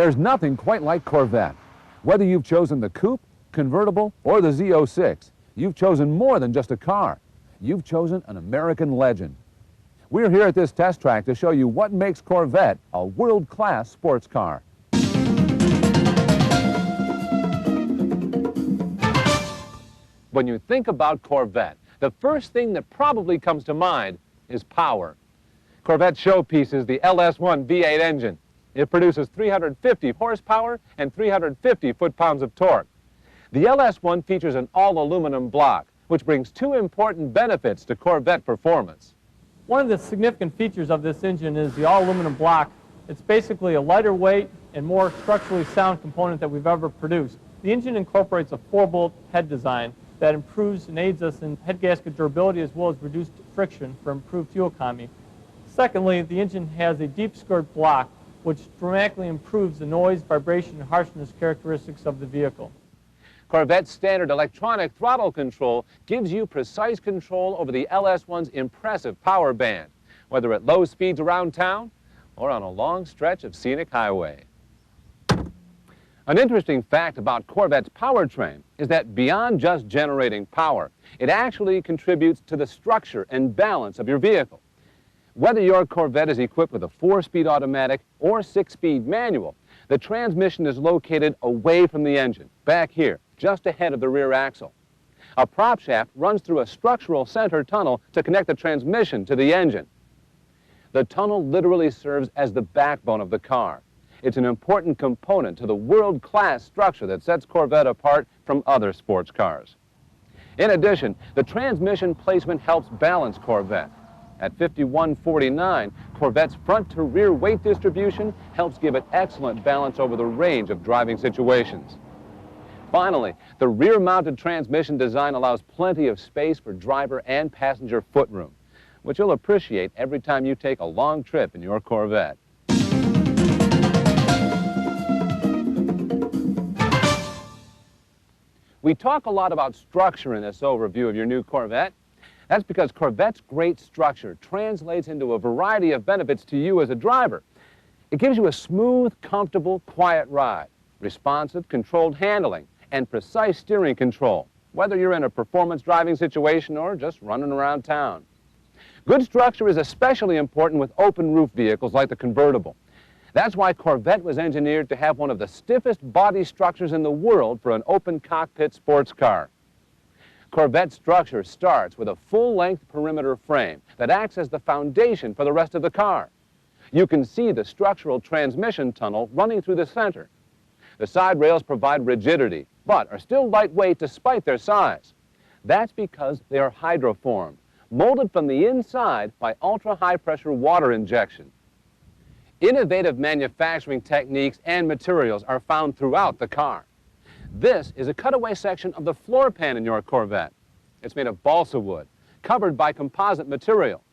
There's nothing quite like Corvette. Whether you've chosen the coupe, convertible, or the Z06, you've chosen more than just a car. You've chosen an American legend. We're here at this test track to show you what makes Corvette a world-class sports car. When you think about Corvette, the first thing that probably comes to mind is power. Corvette showpiece is the LS1 V8 engine. It produces 350 horsepower and 350 foot-pounds of torque. The LS1 features an all-aluminum block, which brings two important benefits to Corvette performance. One of the significant features of this engine is the all-aluminum block. It's basically a lighter weight and more structurally sound component that we've ever produced. The engine incorporates a 4-bolt head design that improves and aids us in head gasket durability as well as reduced friction for improved fuel economy. Secondly, the engine has a deep skirt block, which dramatically improves the noise, vibration, and harshness characteristics of the vehicle. Corvette's standard electronic throttle control gives you precise control over the LS1's impressive power band, whether at low speeds around town or on a long stretch of scenic highway. An interesting fact about Corvette's powertrain is that beyond just generating power, it actually contributes to the structure and balance of your vehicle. Whether your Corvette is equipped with a 4-speed automatic or 6-speed manual, the transmission is located away from the engine, back here, just ahead of the rear axle. A prop shaft runs through a structural center tunnel to connect the transmission to the engine. The tunnel literally serves as the backbone of the car. It's an important component to the world-class structure that sets Corvette apart from other sports cars. In addition, the transmission placement helps balance Corvette. At 5149, Corvette's front-to-rear weight distribution helps give it excellent balance over the range of driving situations. Finally, the rear-mounted transmission design allows plenty of space for driver and passenger footroom, which you'll appreciate every time you take a long trip in your Corvette. We talk a lot about structure in this overview of your new Corvette. That's because Corvette's great structure translates into a variety of benefits to you as a driver. It gives you a smooth, comfortable, quiet ride, responsive, controlled handling, and precise steering control, whether you're in a performance driving situation or just running around town. Good structure is especially important with open roof vehicles like the convertible. That's why Corvette was engineered to have one of the stiffest body structures in the world for an open cockpit sports car. Corvette structure starts with a full-length perimeter frame that acts as the foundation for the rest of the car. You can see the structural transmission tunnel running through the center. The side rails provide rigidity, but are still lightweight despite their size. That's because they are hydroformed, molded from the inside by ultra-high-pressure water injection. Innovative manufacturing techniques and materials are found throughout the car. This is a cutaway section of the floor pan in your Corvette. It's made of balsa wood, covered by composite material.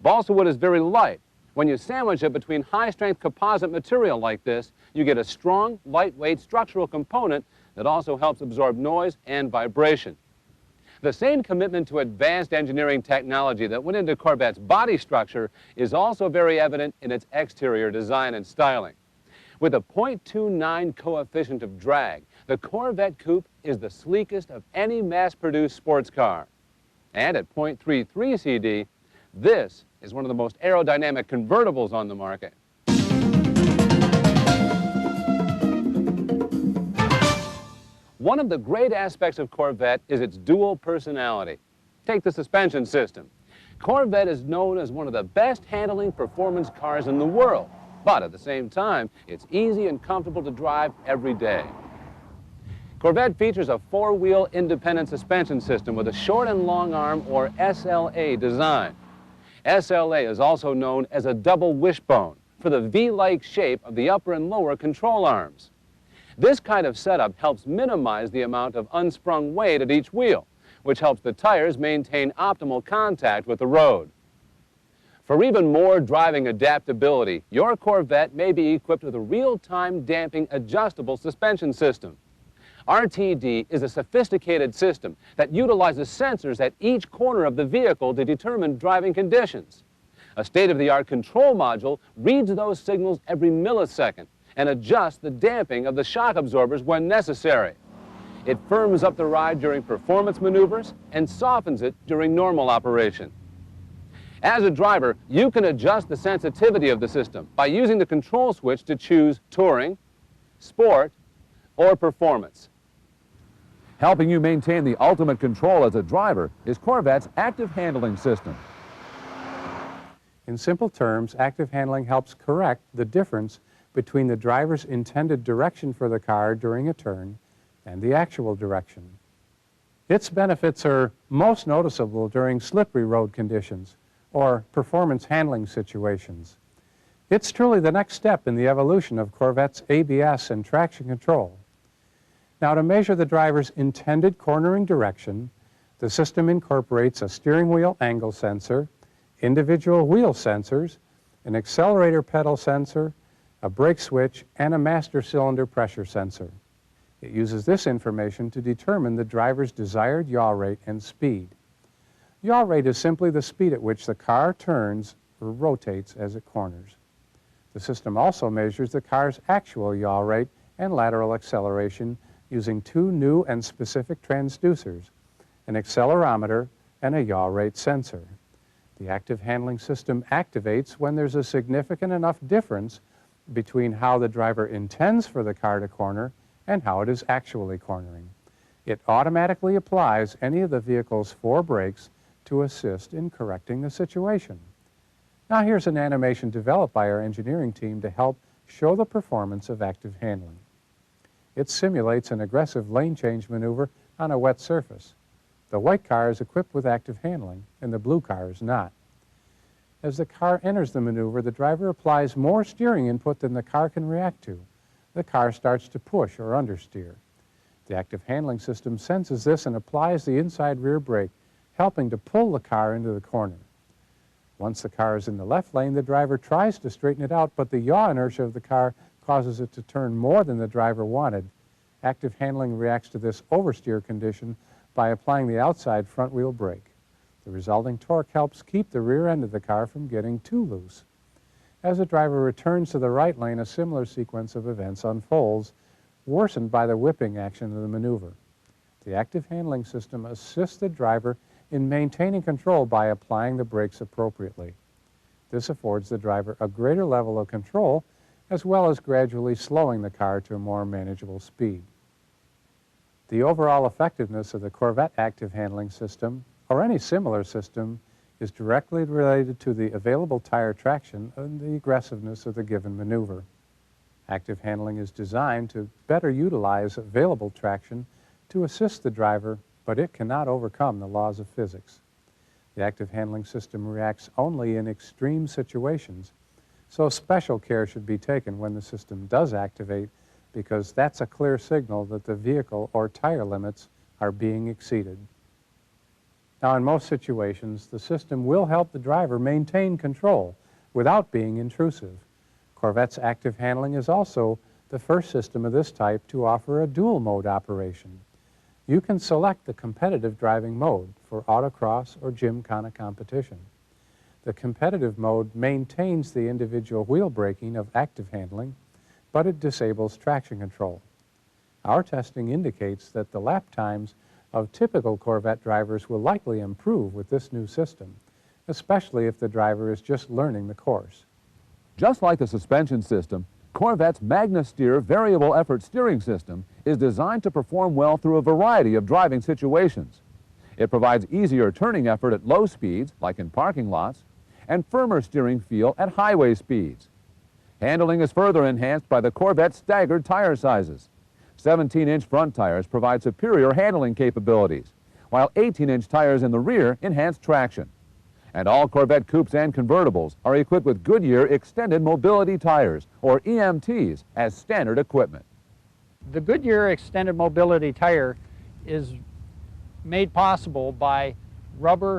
Balsa wood is very light. When you sandwich it between high-strength composite material like this, you get a strong, lightweight structural component that also helps absorb noise and vibration. The same commitment to advanced engineering technology that went into Corvette's body structure is also very evident in its exterior design and styling. With a 0.29 coefficient of drag, the Corvette Coupe is the sleekest of any mass-produced sports car. And at 0.33 CD, this is one of the most aerodynamic convertibles on the market. One of the great aspects of Corvette is its dual personality. Take the suspension system. Corvette is known as one of the best handling performance cars in the world, but at the same time, it's easy and comfortable to drive every day. Corvette features a 4-wheel independent suspension system with a short and long arm, or SLA, design. SLA is also known as a double wishbone for the V-like shape of the upper and lower control arms. This kind of setup helps minimize the amount of unsprung weight at each wheel, which helps the tires maintain optimal contact with the road. For even more driving adaptability, your Corvette may be equipped with a real-time damping adjustable suspension system. RTD is a sophisticated system that utilizes sensors at each corner of the vehicle to determine driving conditions. A state-of-the-art control module reads those signals every millisecond and adjusts the damping of the shock absorbers when necessary. It firms up the ride during performance maneuvers and softens it during normal operation. As a driver, you can adjust the sensitivity of the system by using the control switch to choose touring, sport, or performance. Helping you maintain the ultimate control as a driver is Corvette's active handling system. In simple terms, active handling helps correct the difference between the driver's intended direction for the car during a turn and the actual direction. Its benefits are most noticeable during slippery road conditions or performance handling situations. It's truly the next step in the evolution of Corvette's ABS and traction control. Now, to measure the driver's intended cornering direction, the system incorporates a steering wheel angle sensor, individual wheel sensors, an accelerator pedal sensor, a brake switch, and a master cylinder pressure sensor. It uses this information to determine the driver's desired yaw rate and speed. Yaw rate is simply the speed at which the car turns or rotates as it corners. The system also measures the car's actual yaw rate and lateral acceleration using two new and specific transducers, an accelerometer and a yaw rate sensor. The active handling system activates when there's a significant enough difference between how the driver intends for the car to corner and how it is actually cornering. It automatically applies any of the vehicle's 4 brakes to assist in correcting the situation. Now here's an animation developed by our engineering team to help show the performance of active handling. It simulates an aggressive lane change maneuver on a wet surface. The white car is equipped with active handling, and the blue car is not. As the car enters the maneuver, the driver applies more steering input than the car can react to. The car starts to push or understeer. The active handling system senses this and applies the inside rear brake, helping to pull the car into the corner. Once the car is in the left lane, the driver tries to straighten it out, but the yaw inertia of the car causes it to turn more than the driver wanted. Active handling reacts to this oversteer condition by applying the outside front wheel brake. The resulting torque helps keep the rear end of the car from getting too loose. As the driver returns to the right lane, a similar sequence of events unfolds, worsened by the whipping action of the maneuver. The active handling system assists the driver in maintaining control by applying the brakes appropriately. This affords the driver a greater level of control, as well as gradually slowing the car to a more manageable speed. The overall effectiveness of the Corvette active handling system, or any similar system, is directly related to the available tire traction and the aggressiveness of the given maneuver. Active handling is designed to better utilize available traction to assist the driver, but it cannot overcome the laws of physics. The active handling system reacts only in extreme situations, so special care should be taken when the system does activate, because that's a clear signal that the vehicle or tire limits are being exceeded. Now, in most situations, the system will help the driver maintain control without being intrusive. Corvette's active handling is also the first system of this type to offer a dual mode operation. You can select the competitive driving mode for autocross or gymkhana competition. The competitive mode maintains the individual wheel braking of active handling, but it disables traction control. Our testing indicates that the lap times of typical Corvette drivers will likely improve with this new system, especially if the driver is just learning the course. Just like the suspension system, Corvette's MagnaSteer variable effort steering system is designed to perform well through a variety of driving situations. It provides easier turning effort at low speeds, like in parking lots, and firmer steering feel at highway speeds. Handling is further enhanced by the Corvette's staggered tire sizes. 17-inch front tires provide superior handling capabilities, while 18-inch tires in the rear enhance traction. And all Corvette coupes and convertibles are equipped with Goodyear Extended Mobility Tires, or EMTs, as standard equipment. The Goodyear Extended Mobility Tire is made possible by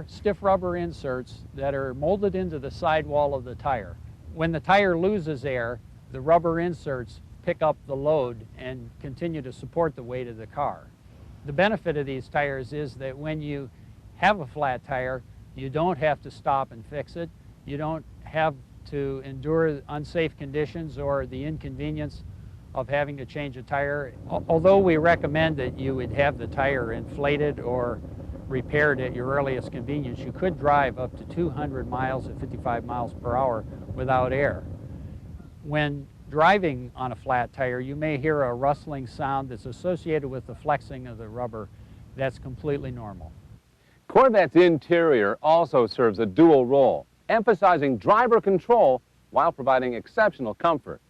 stiff rubber inserts that are molded into the sidewall of the tire. When the tire loses air, the rubber inserts pick up the load and continue to support the weight of the car. The benefit of these tires is that when you have a flat tire, you don't have to stop and fix it. You don't have to endure unsafe conditions or the inconvenience of having to change a tire. Although we recommend that you would have the tire inflated or repaired at your earliest convenience, you could drive up to 200 miles at 55 miles per hour without air. When driving on a flat tire, you may hear a rustling sound that's associated with the flexing of the rubber. That's completely normal. Corvette's interior also serves a dual role, emphasizing driver control while providing exceptional comfort.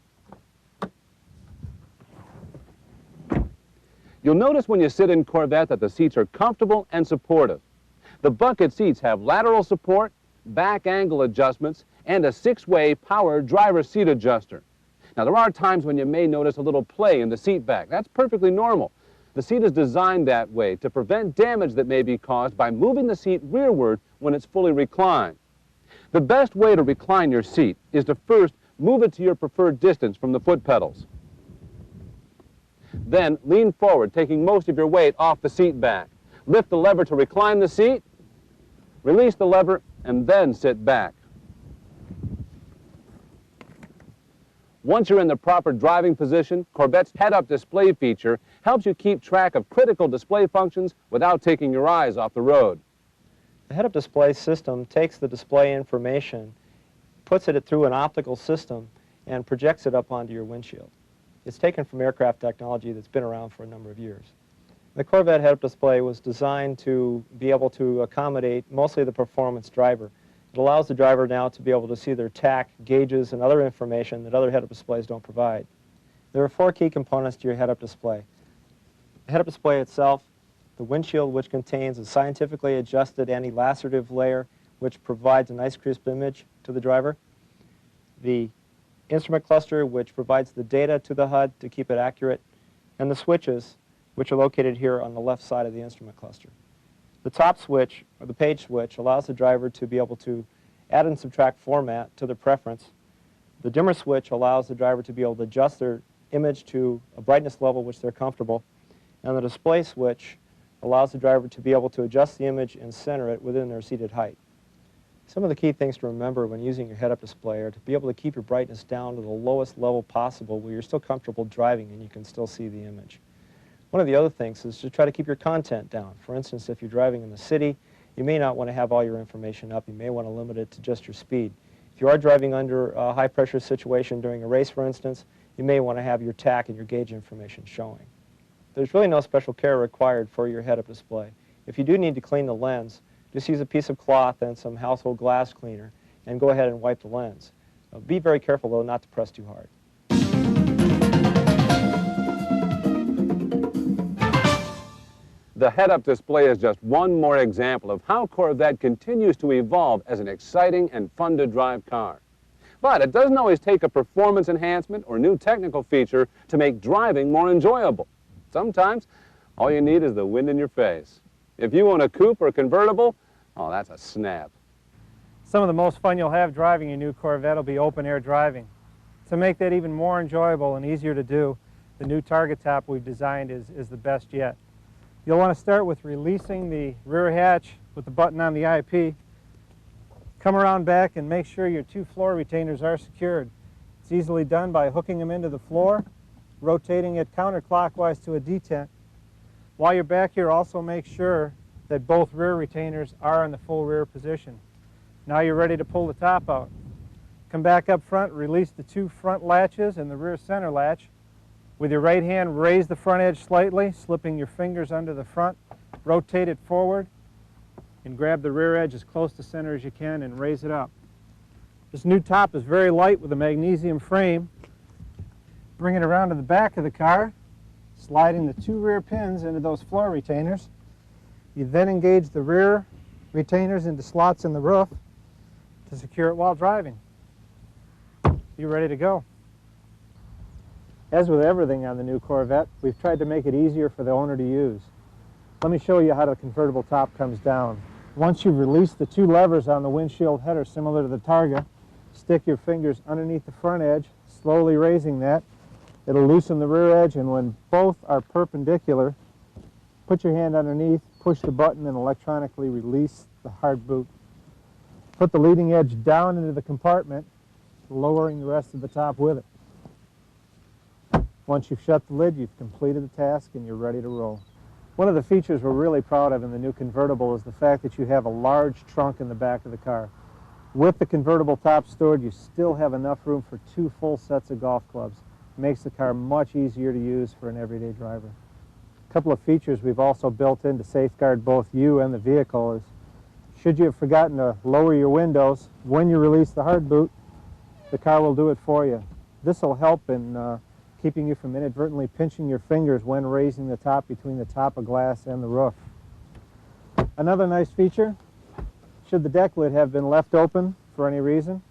You'll notice when you sit in Corvette that the seats are comfortable and supportive. The bucket seats have lateral support, back angle adjustments, and a 6-way power driver seat adjuster. Now, there are times when you may notice a little play in the seat back. That's perfectly normal. The seat is designed that way to prevent damage that may be caused by moving the seat rearward when it's fully reclined. The best way to recline your seat is to first move it to your preferred distance from the foot pedals. Then lean forward, taking most of your weight off the seat back. Lift the lever to recline the seat, release the lever, and then sit back. Once you're in the proper driving position, Corvette's head-up display feature helps you keep track of critical display functions without taking your eyes off the road. The head-up display system takes the display information, puts it through an optical system, and projects it up onto your windshield. It's taken from aircraft technology that's been around for a number of years. The Corvette head-up display was designed to be able to accommodate mostly the performance driver. It allows the driver now to be able to see their tach, gauges, and other information that other head-up displays don't provide. There are 4 key components to your head-up display. The head-up display itself, the windshield, which contains a scientifically adjusted anti-lacerative layer which provides a nice crisp image to the driver, the instrument cluster, which provides the data to the HUD to keep it accurate, and the switches, which are located here on the left side of the instrument cluster. The top switch, or the page switch, allows the driver to be able to add and subtract format to their preference. The dimmer switch allows the driver to be able to adjust their image to a brightness level which they're comfortable. And the display switch allows the driver to be able to adjust the image and center it within their seated height. Some of the key things to remember when using your head-up display are to be able to keep your brightness down to the lowest level possible where you're still comfortable driving and you can still see the image. One of the other things is to try to keep your content down. For instance, if you're driving in the city, you may not want to have all your information up. You may want to limit it to just your speed. If you are driving under a high-pressure situation during a race, for instance, you may want to have your tach and your gauge information showing. There's really no special care required for your head-up display. If you do need to clean the lens, just use a piece of cloth and some household glass cleaner and go ahead and wipe the lens. Be very careful, though, not to press too hard. The head-up display is just one more example of how Corvette continues to evolve as an exciting and fun-to-drive car. But it doesn't always take a performance enhancement or new technical feature to make driving more enjoyable. Sometimes, all you need is the wind in your face. If you own a coupe or convertible, oh, that's a snap. Some of the most fun you'll have driving your new Corvette will be open-air driving. To make that even more enjoyable and easier to do, the new target top we've designed is the best yet. You'll want to start with releasing the rear hatch with the button on the IP. Come around back and make sure your 2 floor retainers are secured. It's easily done by hooking them into the floor, rotating it counterclockwise to a detent. While you're back here, also make sure that both rear retainers are in the full rear position. Now you're ready to pull the top out. Come back up front, release the 2 front latches and the rear center latch. With your right hand, raise the front edge slightly, slipping your fingers under the front, rotate it forward, and grab the rear edge as close to center as you can and raise it up. This new top is very light with a magnesium frame. Bring it around to the back of the car, sliding the 2 rear pins into those floor retainers. You then engage the rear retainers into slots in the roof to secure it while driving. You're ready to go. As with everything on the new Corvette, we've tried to make it easier for the owner to use. Let me show you how the convertible top comes down. Once you've released the 2 levers on the windshield header similar to the Targa, stick your fingers underneath the front edge, slowly raising that. It'll loosen the rear edge, and when both are perpendicular, put your hand underneath, push the button, and electronically release the hard boot. Put the leading edge down into the compartment, lowering the rest of the top with it. Once you've shut the lid, you've completed the task and you're ready to roll. One of the features we're really proud of in the new convertible is the fact that you have a large trunk in the back of the car. With the convertible top stored, you still have enough room for 2 full sets of golf clubs. It makes the car much easier to use for an everyday driver. A couple of features we've also built in to safeguard both you and the vehicle is, should you have forgotten to lower your windows, when you release the hard boot, the car will do it for you. This will help in keeping you from inadvertently pinching your fingers when raising the top between the top of glass and the roof. Another nice feature, should the deck lid have been left open for any reason,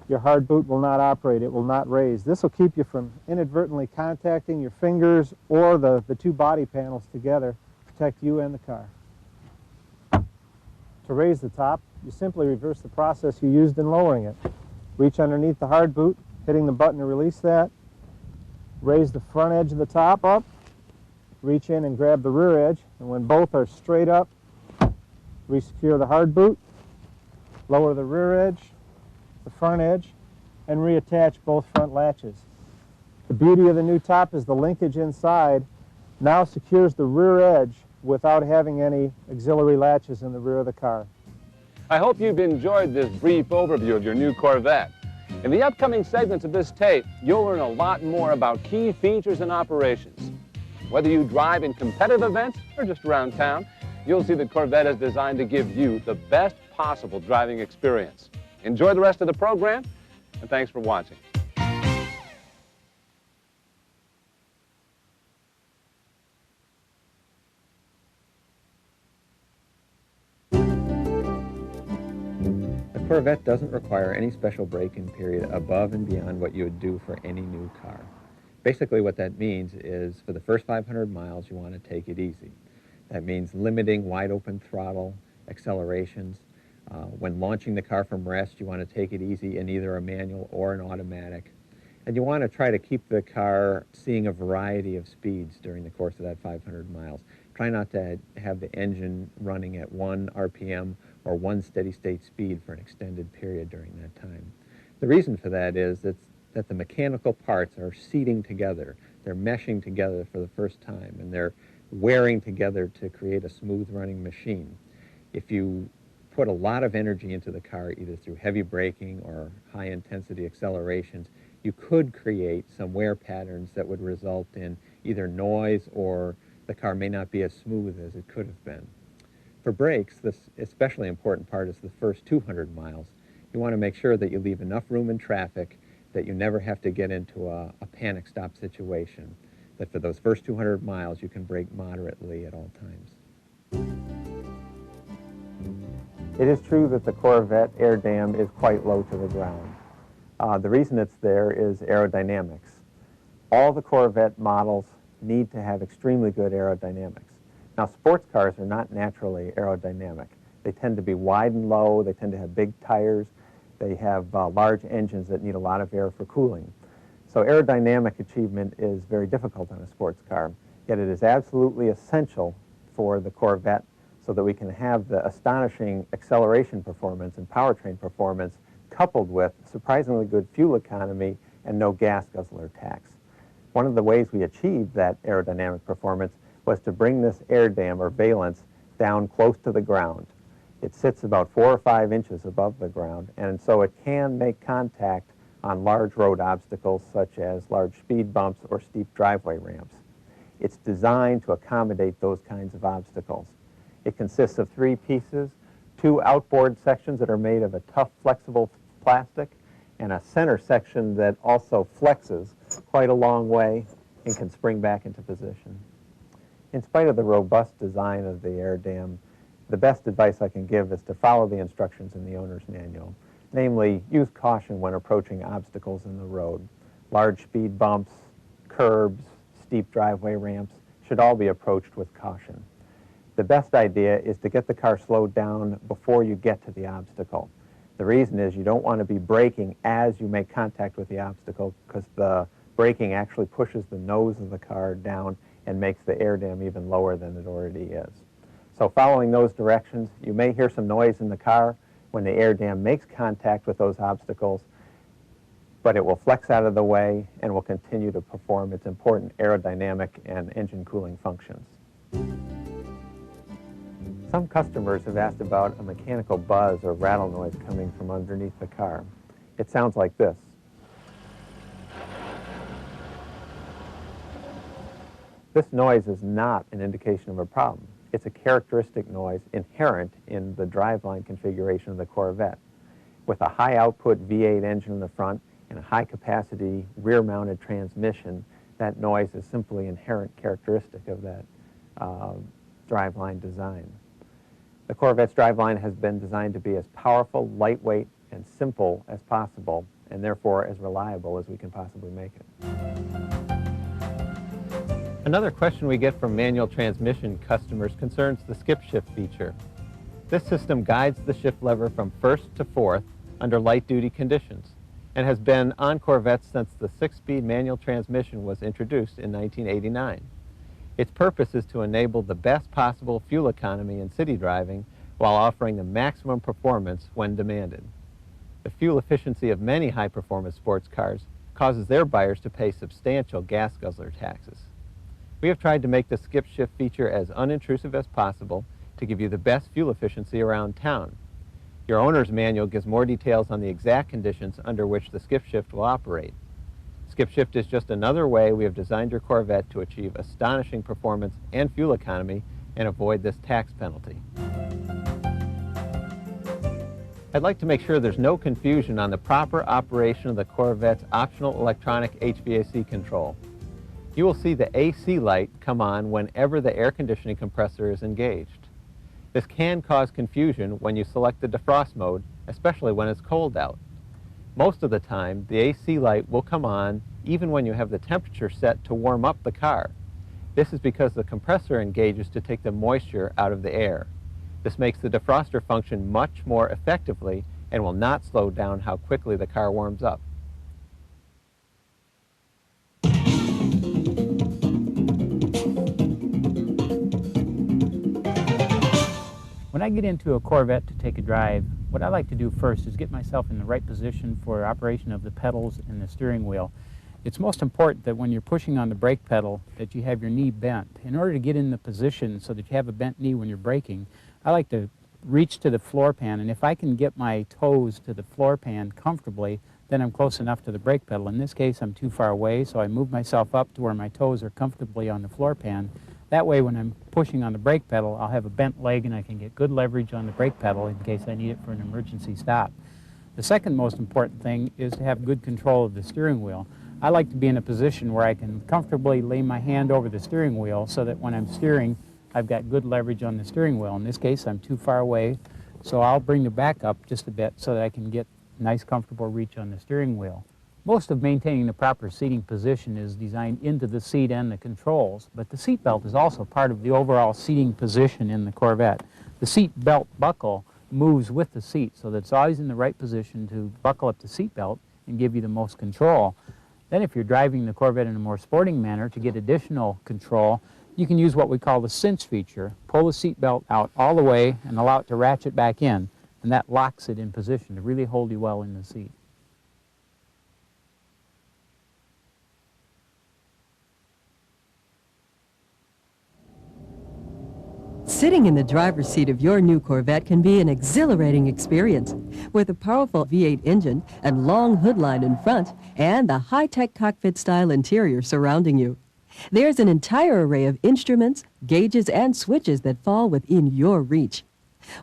your hard boot will not operate, it will not raise. This will keep you from inadvertently contacting your fingers or the 2 body panels together, protect you and the car. To raise the top, you simply reverse the process you used in lowering it. Reach underneath the hard boot, hitting the button to release that, raise the front edge of the top up, reach in and grab the rear edge, and when both are straight up, resecure the hard boot, lower the rear edge, the front edge, and reattach both front latches. The beauty of the new top is the linkage inside now secures the rear edge without having any auxiliary latches in the rear of the car. I hope you've enjoyed this brief overview of your new Corvette. In the upcoming segments of this tape, you'll learn a lot more about key features and operations. Whether you drive in competitive events or just around town, you'll see the Corvette is designed to give you the best possible driving experience. Enjoy the rest of the program, and thanks for watching. The Corvette doesn't require any special braking period above and beyond what you would do for any new car. Basically what that means is for the first 500 miles you want to take it easy. That means limiting wide open throttle, accelerations. When launching the car from rest you want to take it easy in either a manual or an automatic. And you want to try to keep the car seeing a variety of speeds during the course of that 500 miles. Try not to have the engine running at 1 RPM or 1 steady state speed for an extended period during that time. The reason for that is that the mechanical parts are seating together. They're meshing together for the first time, and they're wearing together to create a smooth running machine. If you put a lot of energy into the car, either through heavy braking or high intensity accelerations, you could create some wear patterns that would result in either noise or the car may not be as smooth as it could have been. For brakes, this especially important part is the first 200 miles. You want to make sure that you leave enough room in traffic that you never have to get into a panic stop situation, that for those first 200 miles you can brake moderately at all times. It is true that the Corvette air dam is quite low to the ground. The reason it's there is aerodynamics. All the Corvette models need to have extremely good aerodynamics. Now, sports cars are not naturally aerodynamic. They tend to be wide and low, they tend to have big tires, they have large engines that need a lot of air for cooling. So aerodynamic achievement is very difficult on a sports car, yet it is absolutely essential for the Corvette so that we can have the astonishing acceleration performance and powertrain performance coupled with surprisingly good fuel economy and no gas guzzler tax. One of the ways we achieved that aerodynamic performance was to bring this air dam or valance down close to the ground. It sits about 4 or 5 inches above the ground, and so it can make contact on large road obstacles such as large speed bumps or steep driveway ramps. It's designed to accommodate those kinds of obstacles. It consists of 3 pieces, 2 outboard sections that are made of a tough, flexible plastic, and a center section that also flexes quite a long way and can spring back into position. In spite of the robust design of the air dam, the best advice I can give is to follow the instructions in the owner's manual. Namely, use caution when approaching obstacles in the road. Large speed bumps, curbs, steep driveway ramps should all be approached with caution. The best idea is to get the car slowed down before you get to the obstacle. The reason is you don't want to be braking as you make contact with the obstacle because the braking actually pushes the nose of the car down and makes the air dam even lower than it already is. So following those directions, you may hear some noise in the car when the air dam makes contact with those obstacles. but it will flex out of the way and will continue to perform its important aerodynamic and engine cooling functions. Some customers have asked about a mechanical buzz or rattle noise coming from underneath the car. It sounds like this. This noise is not an indication of a problem. It's a characteristic noise inherent in the driveline configuration of the Corvette. With a high output V8 engine in the front and a high capacity rear mounted transmission, that noise is simply inherent characteristic of that driveline design. The Corvette's driveline has been designed to be as powerful, lightweight, and simple as possible, and therefore as reliable as we can possibly make it. Another question we get from manual transmission customers concerns the skip shift feature. This system guides the shift lever from first to fourth under light-duty conditions and has been on Corvettes since the 6-speed manual transmission was introduced in 1989. Its purpose is to enable the best possible fuel economy in city driving while offering the maximum performance when demanded. The fuel efficiency of many high-performance sports cars causes their buyers to pay substantial gas guzzler taxes. We have tried to make the skip shift feature as unintrusive as possible to give you the best fuel efficiency around town. Your owner's manual gives more details on the exact conditions under which the skip shift will operate. Skip shift is just another way we have designed your Corvette to achieve astonishing performance and fuel economy and avoid this tax penalty. I'd like to make sure there's no confusion on the proper operation of the Corvette's optional electronic HVAC control. You will see the AC light come on whenever the air conditioning compressor is engaged. This can cause confusion when you select the defrost mode, especially when it's cold out. Most of the time, the AC light will come on even when you have the temperature set to warm up the car. This is because the compressor engages to take the moisture out of the air. This makes the defroster function much more effectively and will not slow down how quickly the car warms up. When I get into a Corvette to take a drive, what I like to do first is get myself in the right position for operation of the pedals and the steering wheel. It's most important that when you're pushing on the brake pedal that you have your knee bent. In order to get in the position so that you have a bent knee when you're braking, I like to reach to the floor pan, and if I can get my toes to the floor pan comfortably, then I'm close enough to the brake pedal. In this case, I'm too far away, so I move myself up to where my toes are comfortably on the floor pan. That way, when I'm pushing on the brake pedal, I'll have a bent leg and I can get good leverage on the brake pedal in case I need it for an emergency stop. The second most important thing is to have good control of the steering wheel. I like to be in a position where I can comfortably lay my hand over the steering wheel so that when I'm steering, I've got good leverage on the steering wheel. In this case, I'm too far away, so I'll bring the back up just a bit so that I can get nice, comfortable reach on the steering wheel. Most of maintaining the proper seating position is designed into the seat and the controls, but the seat belt is also part of the overall seating position in the Corvette. The seat belt buckle moves with the seat so that it's always in the right position to buckle up the seat belt and give you the most control. Then if you're driving the Corvette in a more sporting manner to get additional control, you can use what we call the cinch feature. Pull the seat belt out all the way and allow it to ratchet back in, and that locks it in position to really hold you well in the seat. Sitting in the driver's seat of your new Corvette can be an exhilarating experience. With a powerful V8 engine and long hood line in front and the high-tech cockpit-style interior surrounding you. There's an entire array of instruments, gauges, and switches that fall within your reach.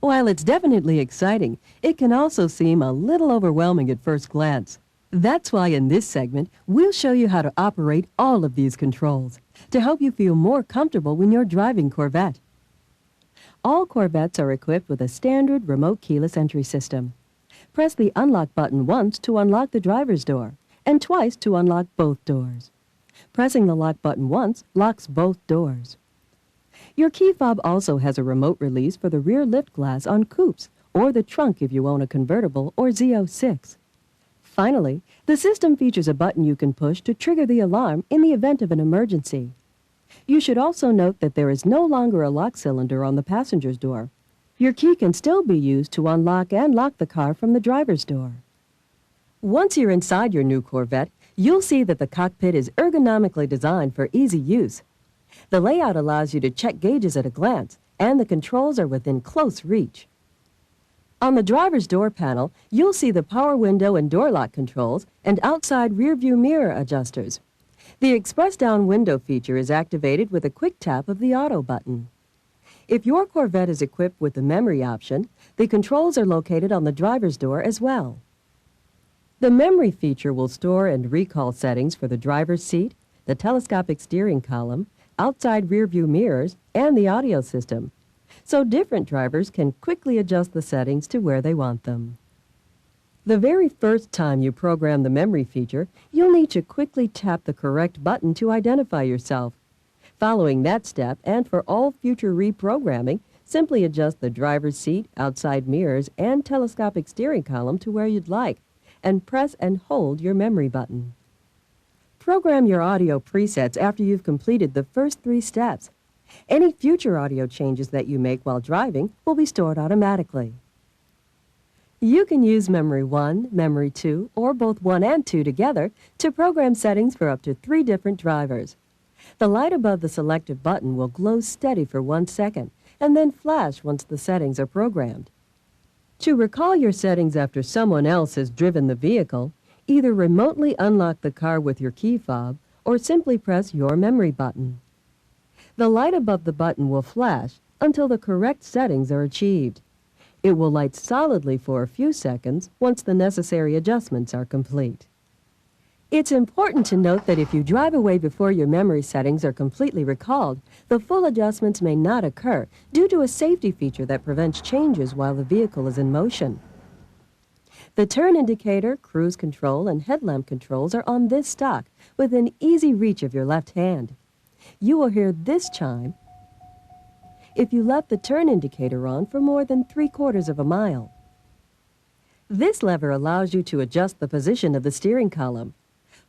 While it's definitely exciting, it can also seem a little overwhelming at first glance. That's why in this segment, we'll show you how to operate all of these controls to help you feel more comfortable when you're driving Corvette. All Corvettes are equipped with a standard remote keyless entry system. Press the unlock button once to unlock the driver's door and twice to unlock both doors. Pressing the lock button once locks both doors. Your key fob also has a remote release for the rear lift glass on coupes or the trunk if you own a convertible or Z06. Finally, the system features a button you can push to trigger the alarm in the event of an emergency. You should also note that there is no longer a lock cylinder on the passenger's door. Your key can still be used to unlock and lock the car from the driver's door. Once you're inside your new Corvette, you'll see that the cockpit is ergonomically designed for easy use. The layout allows you to check gauges at a glance, and the controls are within close reach. On the driver's door panel, you'll see the power window and door lock controls and outside rear-view mirror adjusters. The express down window feature is activated with a quick tap of the auto button. If your Corvette is equipped with the memory option, the controls are located on the driver's door as well. The memory feature will store and recall settings for the driver's seat, the telescopic steering column, outside rear-view mirrors, and the audio system, so different drivers can quickly adjust the settings to where they want them. The very first time you program the memory feature, you'll need to quickly tap the correct button to identify yourself. Following that step, and for all future reprogramming, simply adjust the driver's seat, outside mirrors, and telescopic steering column to where you'd like, and press and hold your memory button. Program your audio presets after you've completed the first 3 steps. Any future audio changes that you make while driving will be stored automatically. You can use Memory 1, Memory 2, or both 1 and 2 together to program settings for up to 3 different drivers. The light above the selected button will glow steady for 1 second and then flash once the settings are programmed. To recall your settings after someone else has driven the vehicle, either remotely unlock the car with your key fob or simply press your memory button. The light above the button will flash until the correct settings are achieved. It will light solidly for a few seconds once the necessary adjustments are complete. It's important to note that if you drive away before your memory settings are completely recalled, the full adjustments may not occur due to a safety feature that prevents changes while the vehicle is in motion. The turn indicator, cruise control, and headlamp controls are on this stock within easy reach of your left hand. You will hear this chime if you left the turn indicator on for more than 3/4 of a mile. This lever allows you to adjust the position of the steering column.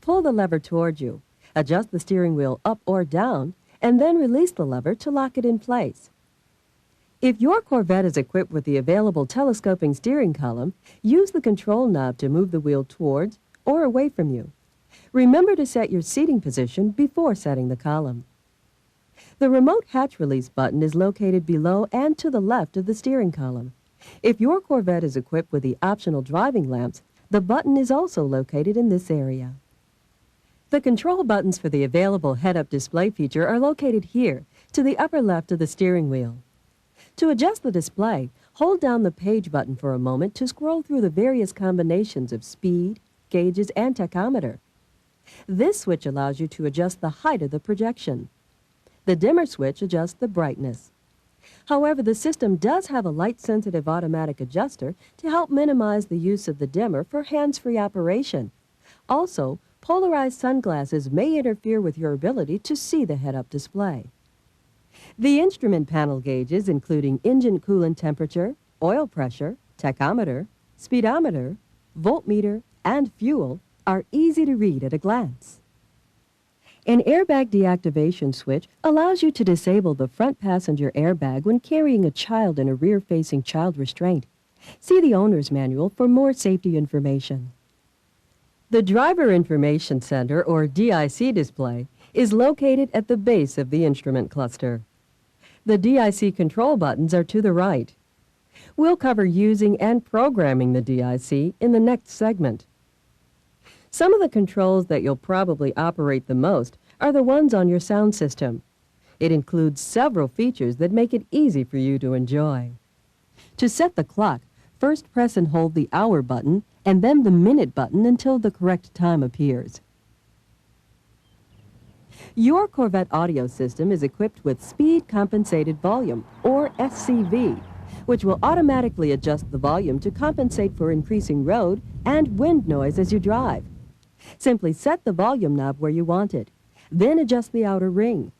Pull the lever toward you, adjust the steering wheel up or down, and then release the lever to lock it in place. If your Corvette is equipped with the available telescoping steering column, use the control knob to move the wheel towards or away from you. Remember to set your seating position before setting the column. The remote hatch release button is located below and to the left of the steering column. If your Corvette is equipped with the optional driving lamps, the button is also located in this area. The control buttons for the available head-up display feature are located here, to the upper left of the steering wheel. To adjust the display, hold down the page button for a moment to scroll through the various combinations of speed, gauges, and tachometer. This switch allows you to adjust the height of the projection. The dimmer switch adjusts the brightness. However, the system does have a light-sensitive automatic adjuster to help minimize the use of the dimmer for hands-free operation. Also, polarized sunglasses may interfere with your ability to see the head-up display. The instrument panel gauges, including engine coolant temperature, oil pressure, tachometer, speedometer, voltmeter, and fuel, are easy to read at a glance. An airbag deactivation switch allows you to disable the front passenger airbag when carrying a child in a rear-facing child restraint. See the owner's manual for more safety information. The Driver Information Center, or DIC display, is located at the base of the instrument cluster. The DIC control buttons are to the right. We'll cover using and programming the DIC in the next segment. Some of the controls that you'll probably operate the most are the ones on your sound system. It includes several features that make it easy for you to enjoy. To set the clock, first press and hold the hour button and then the minute button until the correct time appears. Your Corvette audio system is equipped with Speed Compensated Volume, or SCV, which will automatically adjust the volume to compensate for increasing road and wind noise as you drive. Simply set the volume knob where you want it, then adjust the outer ring.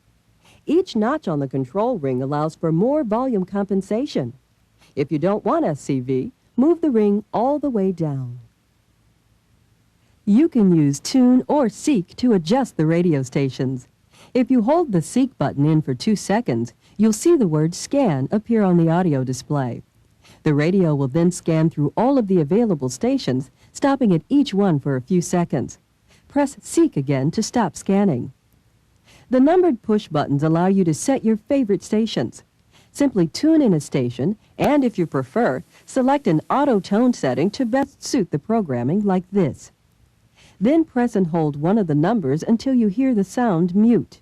Each notch on the control ring allows for more volume compensation. If you don't want SCV, move the ring all the way down. You can use Tune or Seek to adjust the radio stations. If you hold the Seek button in for 2 seconds, you'll see the word Scan appear on the audio display. The radio will then scan through all of the available stations, stopping at each one for a few seconds. Press Seek again to stop scanning. The numbered push buttons allow you to set your favorite stations. Simply tune in a station, and if you prefer, select an auto tone setting to best suit the programming like this. Then press and hold one of the numbers until you hear the sound mute.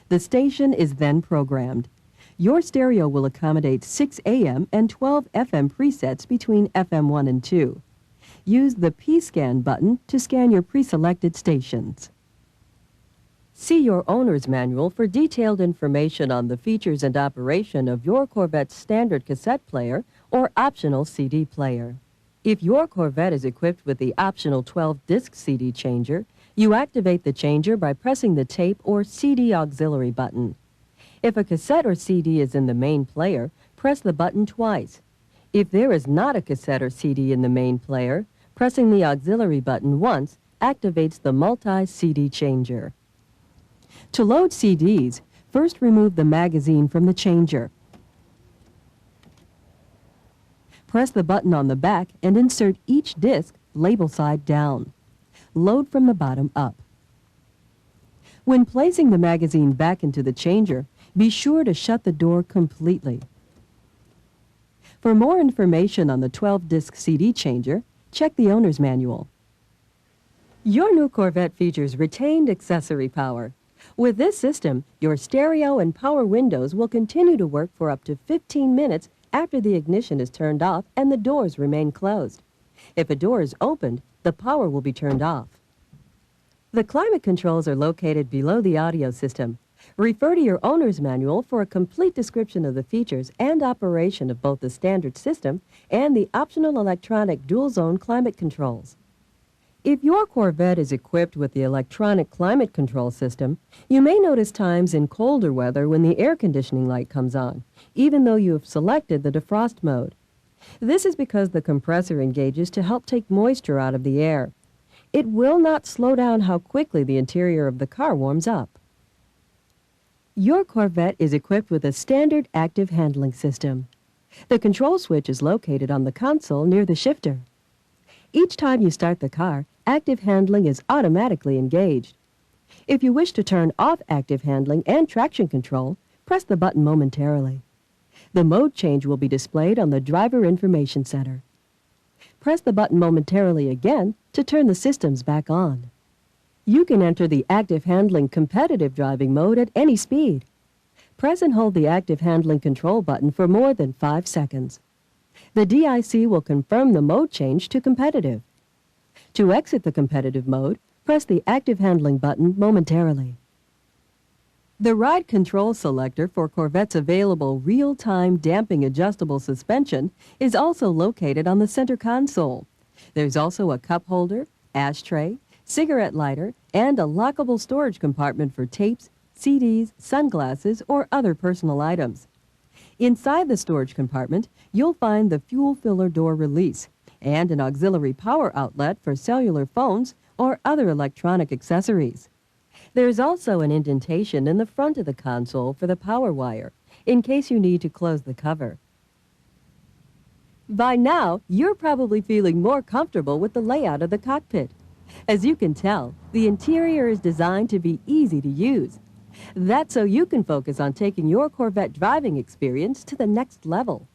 The station is then programmed. Your stereo will accommodate 6 AM and 12 FM presets between FM 1 and 2. Use the P-Scan button to scan your pre-selected stations. See your owner's manual for detailed information on the features and operation of your Corvette's standard cassette player or optional CD player. If your Corvette is equipped with the optional 12-disc CD changer, you activate the changer by pressing the tape or CD auxiliary button. If a cassette or CD is in the main player, press the button twice. If there is not a cassette or CD in the main player, pressing the auxiliary button once activates the multi-CD changer. To load CDs, first remove the magazine from the changer. Press the button on the back and insert each disc label side down. Load from the bottom up. When placing the magazine back into the changer, be sure to shut the door completely. For more information on the 12-disc CD changer, check the owner's manual. Your new Corvette features retained accessory power. With this system, your stereo and power windows will continue to work for up to 15 minutes after the ignition is turned off and the doors remain closed. If a door is opened, the power will be turned off. The climate controls are located below the audio system. Refer to your owner's manual for a complete description of the features and operation of both the standard system and the optional electronic dual-zone climate controls. If your Corvette is equipped with the electronic climate control system, you may notice times in colder weather when the air conditioning light comes on, even though you have selected the defrost mode. This is because the compressor engages to help take moisture out of the air. It will not slow down how quickly the interior of the car warms up. Your Corvette is equipped with a standard active handling system. The control switch is located on the console near the shifter. Each time you start the car, active handling is automatically engaged. If you wish to turn off active handling and traction control, press the button momentarily. The mode change will be displayed on the Driver Information Center. Press the button momentarily again to turn the systems back on. You can enter the active handling competitive driving mode at any speed. Press and hold the active handling control button for more than 5 seconds. The DIC will confirm the mode change to competitive. To exit the competitive mode, press the active handling button momentarily. The ride control selector for Corvette's available real-time damping adjustable suspension is also located on the center console. There's also a cup holder, ashtray, cigarette lighter, and a lockable storage compartment for tapes, CDs, sunglasses, or other personal items. Inside the storage compartment, you'll find the fuel filler door release and an auxiliary power outlet for cellular phones or other electronic accessories. There's also an indentation in the front of the console for the power wire, in case you need to close the cover. By now, you're probably feeling more comfortable with the layout of the cockpit. As you can tell, the interior is designed to be easy to use. That's so you can focus on taking your Corvette driving experience to the next level.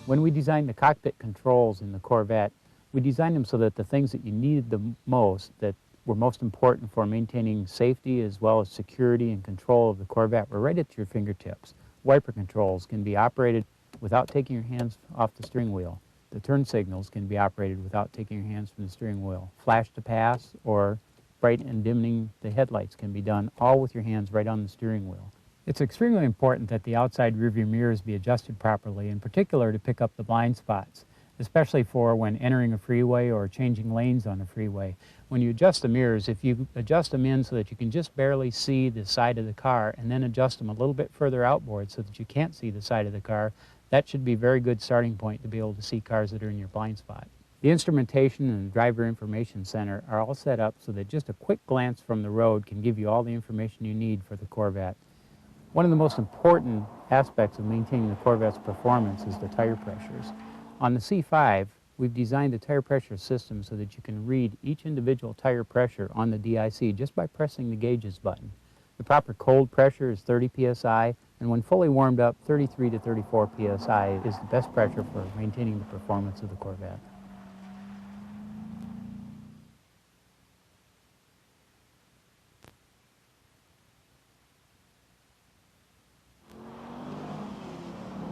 When we designed the cockpit controls in the Corvette, we designed them so that the things that you needed the most, that were most important for maintaining safety as well as security and control of the Corvette, were right at your fingertips. Wiper controls can be operated without taking your hands off the steering wheel. The turn signals can be operated without taking your hands from the steering wheel. Flash to pass or bright and dimming the headlights can be done all with your hands right on the steering wheel. It's extremely important that the outside rearview mirrors be adjusted properly, in particular to pick up the blind spots, especially for when entering a freeway or changing lanes on a freeway. When you adjust the mirrors, if you adjust them in so that you can just barely see the side of the car and then adjust them a little bit further outboard so that you can't see the side of the car, that should be a very good starting point to be able to see cars that are in your blind spot. The instrumentation and the driver information center are all set up so that just a quick glance from the road can give you all the information you need for the Corvette. One of the most important aspects of maintaining the Corvette's performance is the tire pressures. On the C5, we've designed the tire pressure system so that you can read each individual tire pressure on the DIC just by pressing the gauges button. The proper cold pressure is 30 psi, and when fully warmed up, 33 to 34 psi is the best pressure for maintaining the performance of the Corvette.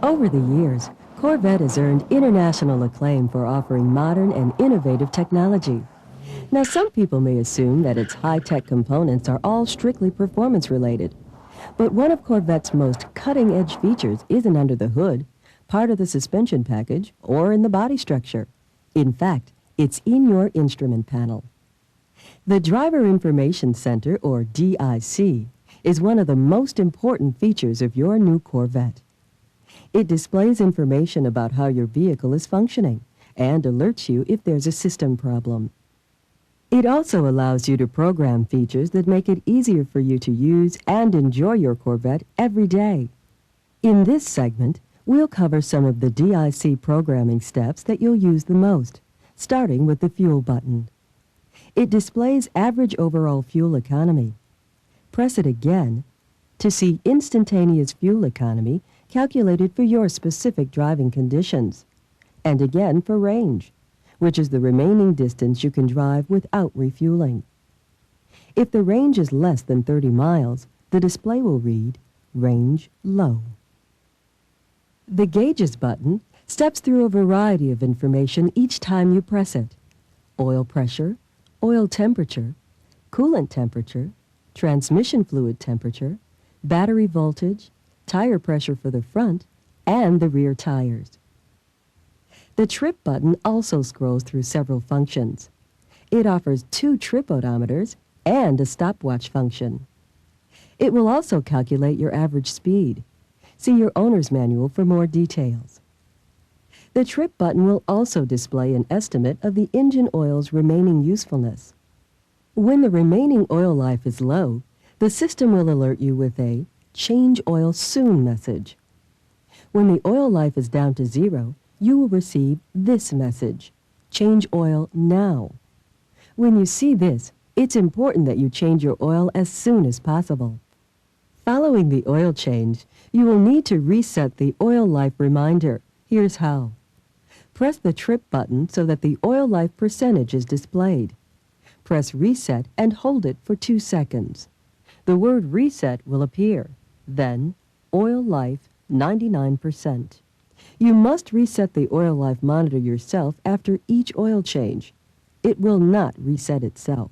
Over the years, Corvette has earned international acclaim for offering modern and innovative technology. Now, some people may assume that its high-tech components are all strictly performance-related. But one of Corvette's most cutting-edge features isn't under the hood, part of the suspension package, or in the body structure. In fact, it's in your instrument panel. The Driver Information Center, or DIC, is one of the most important features of your new Corvette. It displays information about how your vehicle is functioning and alerts you if there's a system problem. It also allows you to program features that make it easier for you to use and enjoy your Corvette every day. In this segment, we'll cover some of the DIC programming steps that you'll use the most, starting with the fuel button. It displays average overall fuel economy. Press it again to see instantaneous fuel economy calculated for your specific driving conditions, and again for range, which is the remaining distance you can drive without refueling. If the range is less than 30 miles, the display will read range low. The gauges button steps through a variety of information each time you press it: oil pressure, oil temperature, coolant temperature, transmission fluid temperature, battery voltage, tire pressure for the front, and the rear tires. The trip button also scrolls through several functions. It offers 2 trip odometers and a stopwatch function. It will also calculate your average speed. See your owner's manual for more details. The trip button will also display an estimate of the engine oil's remaining usefulness. When the remaining oil life is low, the system will alert you with a "Change oil soon" message. When the oil life is down to 0, you will receive this message: "Change oil now." When you see this, it's important that you change your oil as soon as possible. Following the oil change, you will need to reset the oil life reminder. Here's how. Press the trip button so that the oil life percentage is displayed. Press reset and hold it for 2 seconds. The word reset will appear. Then, oil life 99%. You must reset the oil life monitor yourself after each oil change. It will not reset itself.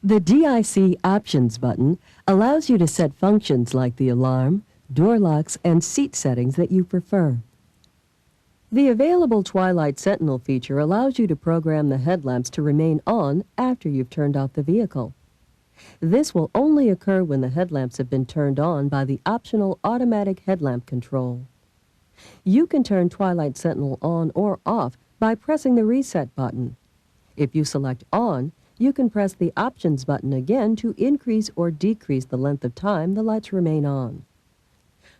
The DIC Options button allows you to set functions like the alarm, door locks, and seat settings that you prefer. The available Twilight Sentinel feature allows you to program the headlamps to remain on after you've turned off the vehicle. This will only occur when the headlamps have been turned on by the optional automatic headlamp control. You can turn Twilight Sentinel on or off by pressing the reset button. If you select on, you can press the options button again to increase or decrease the length of time the lights remain on.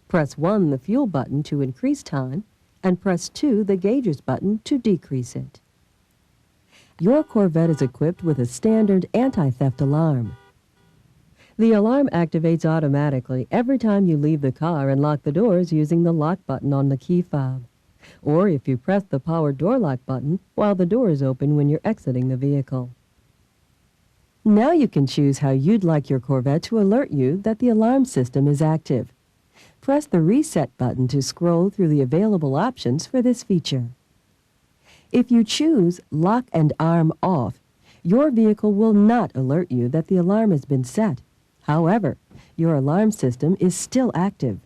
Press 1, the fuel button, to increase time, and press 2, the gauges button, to decrease it. Your Corvette is equipped with a standard anti-theft alarm. The alarm activates automatically every time you leave the car and lock the doors using the lock button on the key fob, or if you press the power door lock button while the door is open when you're exiting the vehicle. Now you can choose how you'd like your Corvette to alert you that the alarm system is active. Press the reset button to scroll through the available options for this feature. If you choose lock and arm off, your vehicle will not alert you that the alarm has been set. However, your alarm system is still active.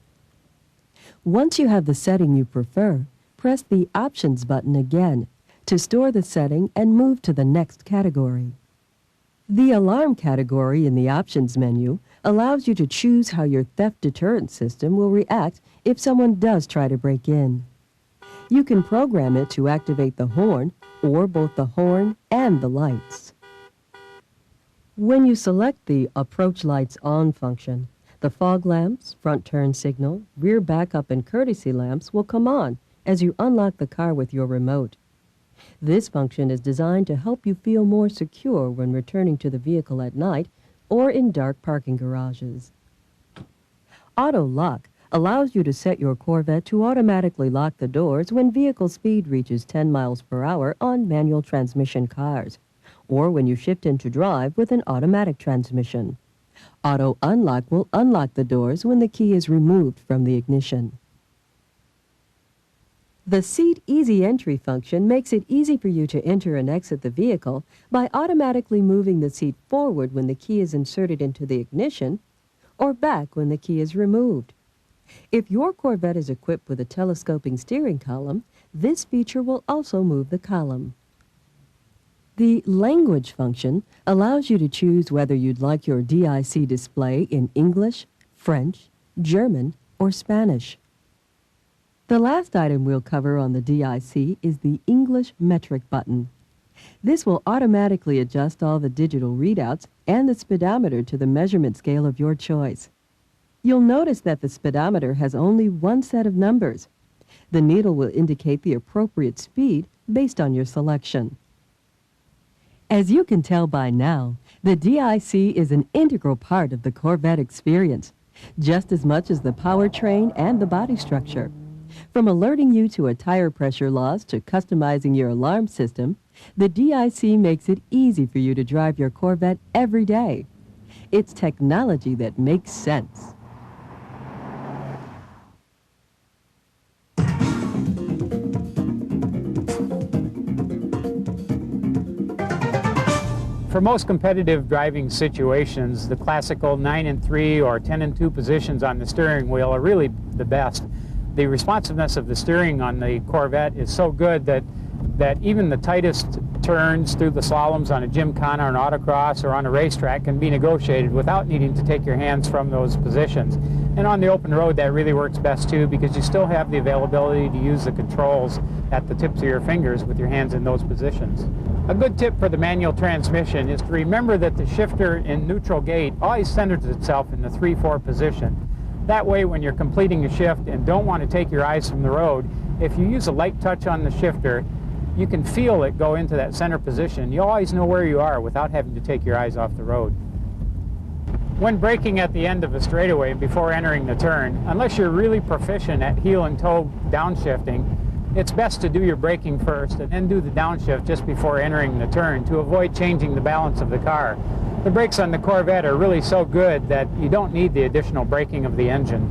Once you have the setting you prefer, press the Options button again to store the setting and move to the next category. The Alarm category in the Options menu allows you to choose how your theft deterrent system will react if someone does try to break in. You can program it to activate the horn or both the horn and the lights. When you select the Approach Lights On function, the fog lamps, front turn signal, rear backup, and courtesy lamps will come on as you unlock the car with your remote. This function is designed to help you feel more secure when returning to the vehicle at night or in dark parking garages. Auto Lock allows you to set your Corvette to automatically lock the doors when vehicle speed reaches 10 miles per hour on manual transmission cars, or when you shift into drive with an automatic transmission. Auto Unlock will unlock the doors when the key is removed from the ignition. The Seat Easy Entry function makes it easy for you to enter and exit the vehicle by automatically moving the seat forward when the key is inserted into the ignition or back when the key is removed. If your Corvette is equipped with a telescoping steering column, this feature will also move the column. The Language function allows you to choose whether you'd like your DIC display in English, French, German, or Spanish. The last item we'll cover on the DIC is the English metric button. This will automatically adjust all the digital readouts and the speedometer to the measurement scale of your choice. You'll notice that the speedometer has only one set of numbers. The needle will indicate the appropriate speed based on your selection. As you can tell by now, the DIC is an integral part of the Corvette experience, just as much as the powertrain and the body structure. From alerting you to a tire pressure loss to customizing your alarm system, the DIC makes it easy for you to drive your Corvette every day. It's technology that makes sense. For most competitive driving situations, the classical 9-3 or 10-2 positions on the steering wheel are really the best. The responsiveness of the steering on the Corvette is so good that even the tightest turns through the slaloms on a gymkhana or an autocross or on a racetrack can be negotiated without needing to take your hands from those positions. And on the open road, that really works best too, because you still have the availability to use the controls at the tips of your fingers with your hands in those positions. A good tip for the manual transmission is to remember that the shifter in neutral gate always centers itself in the 3-4 position. That way, when you're completing a shift and don't want to take your eyes from the road, if you use a light touch on the shifter, you can feel it go into that center position. You always know where you are without having to take your eyes off the road. When braking at the end of a straightaway before entering the turn, unless you're really proficient at heel and toe downshifting, it's best to do your braking first and then do the downshift just before entering the turn to avoid changing the balance of the car. The brakes on the Corvette are really so good that you don't need the additional braking of the engine.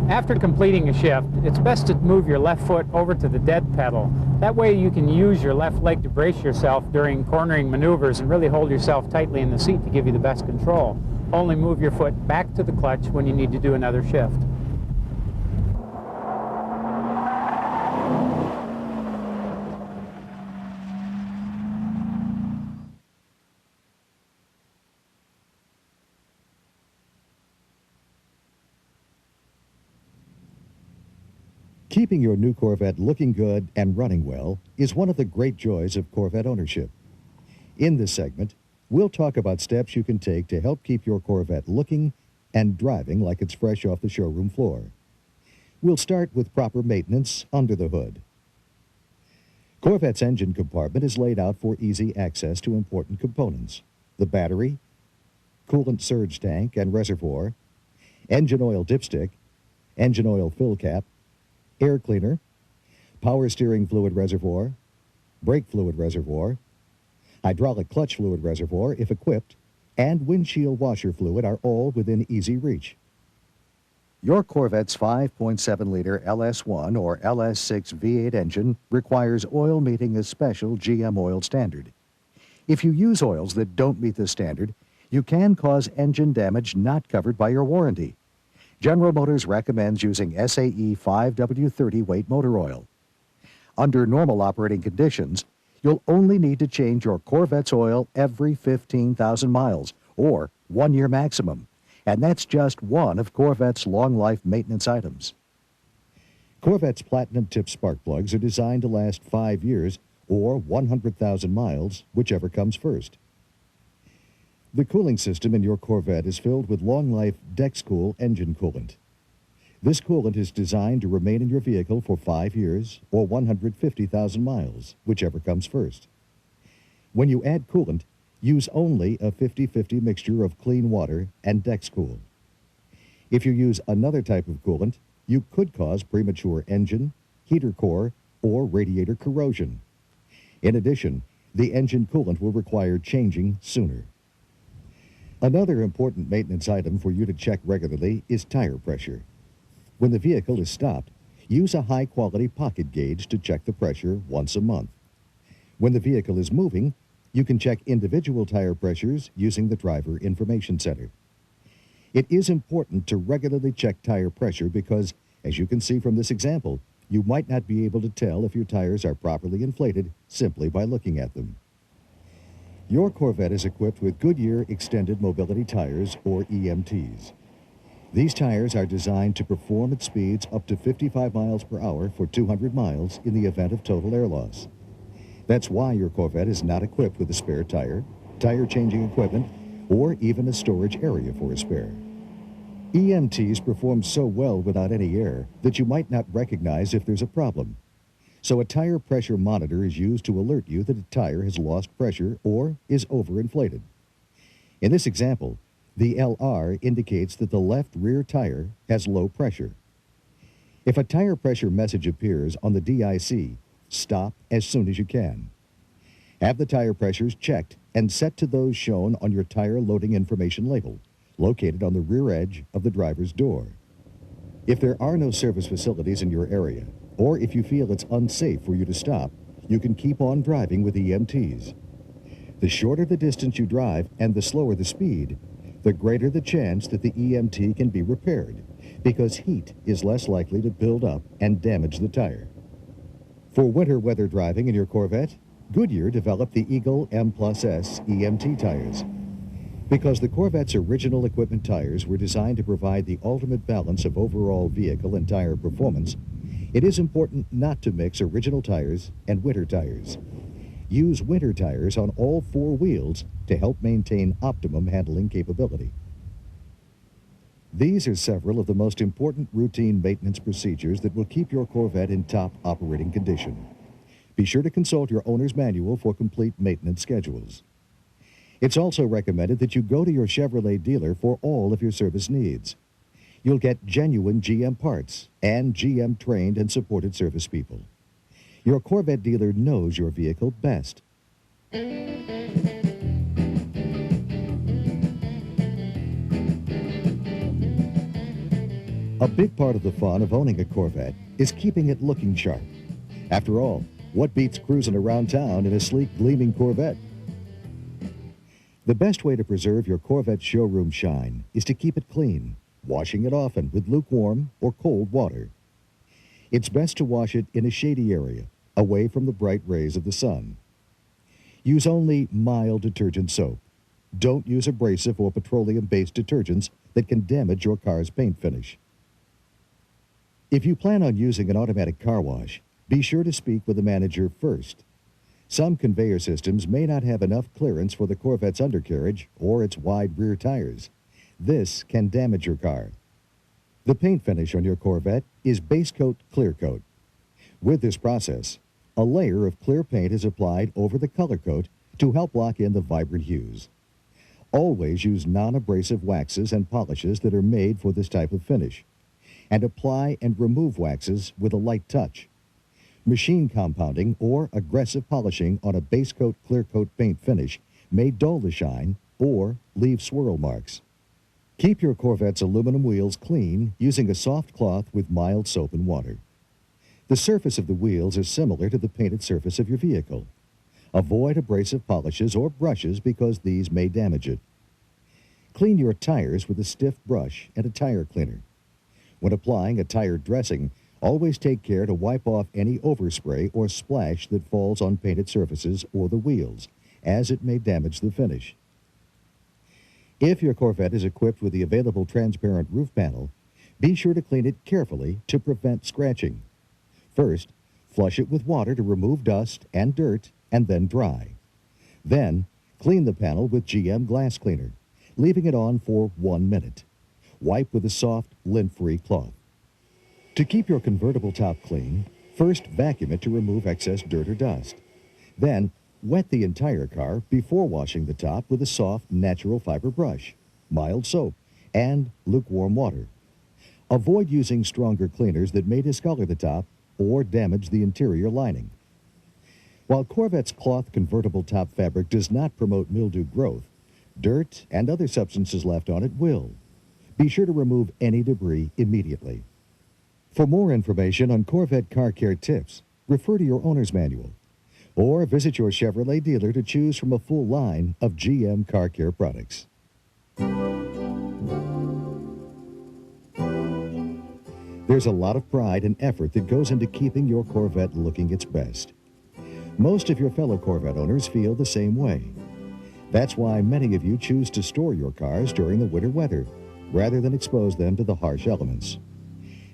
After completing a shift, it's best to move your left foot over to the dead pedal. That way you can use your left leg to brace yourself during cornering maneuvers and really hold yourself tightly in the seat to give you the best control. Only move your foot back to the clutch when you need to do another shift. Keeping your new Corvette looking good and running well is one of the great joys of Corvette ownership. In this segment, we'll talk about steps you can take to help keep your Corvette looking and driving like it's fresh off the showroom floor. We'll start with proper maintenance under the hood. Corvette's engine compartment is laid out for easy access to important components: the battery, coolant surge tank and reservoir, engine oil dipstick, engine oil fill cap, air cleaner, power steering fluid reservoir, brake fluid reservoir, hydraulic clutch fluid reservoir if equipped, and windshield washer fluid are all within easy reach. Your Corvette's 5.7-liter LS1 or LS6 V8 engine requires oil meeting a special GM oil standard. If you use oils that don't meet the standard, you can cause engine damage not covered by your warranty. General Motors recommends using SAE 5W30 weight motor oil. Under normal operating conditions, you'll only need to change your Corvette's oil every 15,000 miles, or 1 year maximum, and that's just one of Corvette's long-life maintenance items. Corvette's platinum tip spark plugs are designed to last 5 years or 100,000 miles, whichever comes first. The cooling system in your Corvette is filled with long-life DexCool engine coolant. This coolant is designed to remain in your vehicle for 5 years or 150,000 miles, whichever comes first. When you add coolant, use only a 50-50 mixture of clean water and DexCool. If you use another type of coolant, you could cause premature engine, heater core, or radiator corrosion. In addition, the engine coolant will require changing sooner. Another important maintenance item for you to check regularly is tire pressure. When the vehicle is stopped, use a high-quality pocket gauge to check the pressure once a month. When the vehicle is moving, you can check individual tire pressures using the Driver Information Center. It is important to regularly check tire pressure because, as you can see from this example, you might not be able to tell if your tires are properly inflated simply by looking at them. Your Corvette is equipped with Goodyear Extended Mobility Tires, or EMTs. These tires are designed to perform at speeds up to 55 miles per hour for 200 miles in the event of total air loss. That's why your Corvette is not equipped with a spare tire, tire changing equipment, or even a storage area for a spare. EMTs perform so well without any air that you might not recognize if there's a problem. So a tire pressure monitor is used to alert you that a tire has lost pressure or is overinflated. In this example, the LR indicates that the left rear tire has low pressure. If a tire pressure message appears on the DIC, stop as soon as you can. Have the tire pressures checked and set to those shown on your tire loading information label, located on the rear edge of the driver's door. If there are no service facilities in your area, or if you feel it's unsafe for you to stop, you can keep on driving with EMTs. The shorter the distance you drive and the slower the speed, the greater the chance that the EMT can be repaired, because heat is less likely to build up and damage the tire. For winter weather driving in your Corvette, Goodyear developed the Eagle M+S EMT tires. Because the Corvette's original equipment tires were designed to provide the ultimate balance of overall vehicle and tire performance, it is important not to mix original tires and winter tires. Use winter tires on all 4 wheels to help maintain optimum handling capability. These are several of the most important routine maintenance procedures that will keep your Corvette in top operating condition. Be sure to consult your owner's manual for complete maintenance schedules. It's also recommended that you go to your Chevrolet dealer for all of your service needs. You'll get genuine GM parts and GM trained and supported service people. Your Corvette dealer knows your vehicle best. A big part of the fun of owning a Corvette is keeping it looking sharp. After all, what beats cruising around town in a sleek, gleaming Corvette? The best way to preserve your Corvette showroom shine is to keep it clean, washing it often with lukewarm or cold water. It's best to wash it in a shady area, away from the bright rays of the sun. Use only mild detergent soap. Don't use abrasive or petroleum-based detergents that can damage your car's paint finish. If you plan on using an automatic car wash, be sure to speak with the manager first. Some conveyor systems may not have enough clearance for the Corvette's undercarriage or its wide rear tires. This can damage your car. The paint finish on your Corvette is base coat clear coat. With this process, a layer of clear paint is applied over the color coat to help lock in the vibrant hues. Always use non-abrasive waxes and polishes that are made for this type of finish, and apply and remove waxes with a light touch. Machine compounding or aggressive polishing on a base coat clear coat paint finish may dull the shine or leave swirl marks. Keep your Corvette's aluminum wheels clean using a soft cloth with mild soap and water. The surface of the wheels is similar to the painted surface of your vehicle. Avoid abrasive polishes or brushes because these may damage it. Clean your tires with a stiff brush and a tire cleaner. When applying a tire dressing, always take care to wipe off any overspray or splash that falls on painted surfaces or the wheels, as it may damage the finish. If your Corvette is equipped with the available transparent roof panel, be sure to clean it carefully to prevent scratching. First, flush it with water to remove dust and dirt and then dry. Then, clean the panel with GM glass cleaner, leaving it on for 1 minute. Wipe with a soft, lint-free cloth. To keep your convertible top clean, first vacuum it to remove excess dirt or dust. Then, wet the entire car before washing the top with a soft, natural fiber brush, mild soap, and lukewarm water. Avoid using stronger cleaners that may discolor the top or damage the interior lining. While Corvette's cloth convertible top fabric does not promote mildew growth, dirt and other substances left on it will. Be sure to remove any debris immediately. For more information on Corvette car care tips, refer to your owner's manual or visit your Chevrolet dealer to choose from a full line of GM car care products. There's a lot of pride and effort that goes into keeping your Corvette looking its best. Most of your fellow Corvette owners feel the same way. That's why many of you choose to store your cars during the winter weather, rather than expose them to the harsh elements.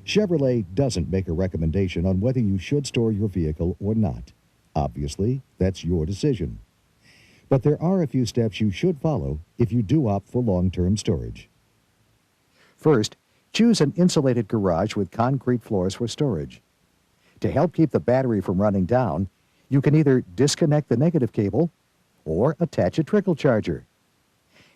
Chevrolet doesn't make a recommendation on whether you should store your vehicle or not. Obviously, that's your decision. But there are a few steps you should follow if you do opt for long-term storage. First, choose an insulated garage with concrete floors for storage. To help keep the battery from running down, you can either disconnect the negative cable or attach a trickle charger.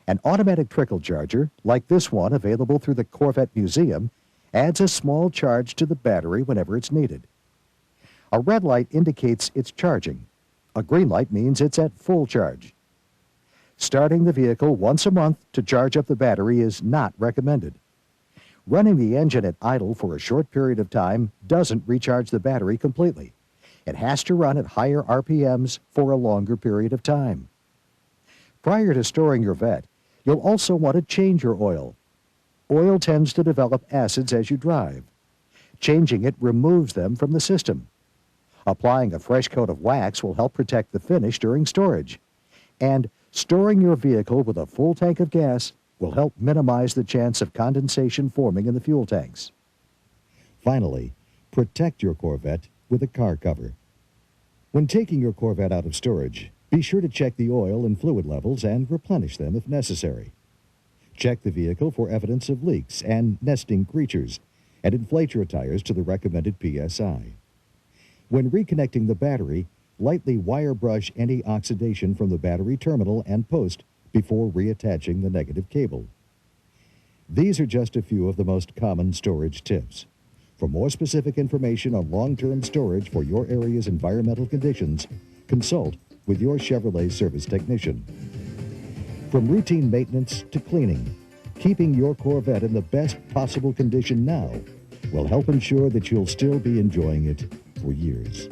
An automatic trickle charger, like this one available through the Corvette Museum, adds a small charge to the battery whenever it's needed. A red light indicates it's charging. A green light means it's at full charge. Starting the vehicle once a month to charge up the battery is not recommended. Running the engine at idle for a short period of time doesn't recharge the battery completely. It has to run at higher RPMs for a longer period of time. Prior to storing your Vette, you'll also want to change your oil. Oil tends to develop acids as you drive. Changing it removes them from the system. Applying a fresh coat of wax will help protect the finish during storage. And storing your vehicle with a full tank of gas will help minimize the chance of condensation forming in the fuel tanks. Finally, protect your Corvette with a car cover. When taking your Corvette out of storage, be sure to check the oil and fluid levels and replenish them if necessary. Check the vehicle for evidence of leaks and nesting creatures, and inflate your tires to the recommended PSI. When reconnecting the battery, lightly wire brush any oxidation from the battery terminal and post before reattaching the negative cable. These are just a few of the most common storage tips. For more specific information on long-term storage for your area's environmental conditions, consult with your Chevrolet service technician. From routine maintenance to cleaning, keeping your Corvette in the best possible condition now will help ensure that you'll still be enjoying it for years.